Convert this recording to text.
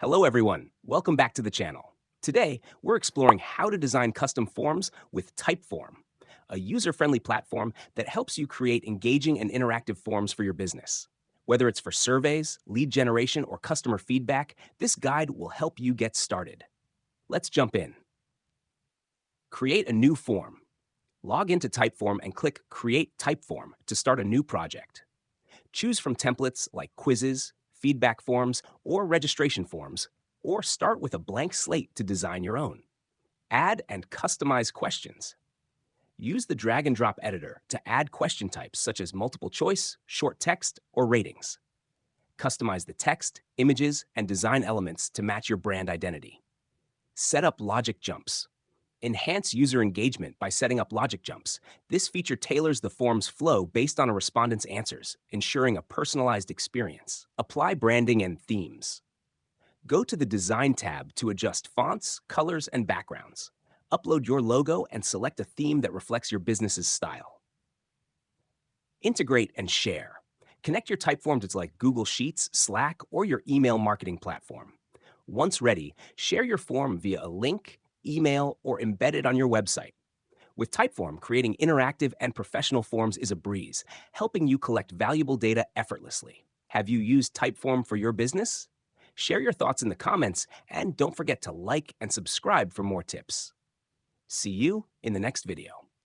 Hello everyone, welcome back to the channel. Today, we're exploring how to design custom forms with Typeform, a user-friendly platform that helps you create engaging and interactive forms for your business. Whether it's for surveys, lead generation, or customer feedback, this guide will help you get started. Let's jump in. Create a new form. Log into Typeform and click Create Typeform to start a new project. Choose from templates like quizzes, feedback forms, or registration forms, or start with a blank slate to design your own. Add and customize questions. Use the drag and drop editor to add question types such as multiple choice, short text, or ratings. Customize the text, images, and design elements to match your brand identity. Set up logic jumps. Enhance user engagement by setting up logic jumps. This feature tailors the form's flow based on a respondent's answers, ensuring a personalized experience. Apply branding and themes. Go to the Design tab to adjust fonts, colors, and backgrounds. Upload your logo and select a theme that reflects your business's style. Integrate and share. Connect your Typeform to like Google Sheets, Slack, or your email marketing platform. Once ready, share your form via a link, email, or embed it on your website. With Typeform, creating interactive and professional forms is a breeze, helping you collect valuable data effortlessly. Have you used Typeform for your business? Share your thoughts in the comments, and don't forget to like and subscribe for more tips. See you in the next video.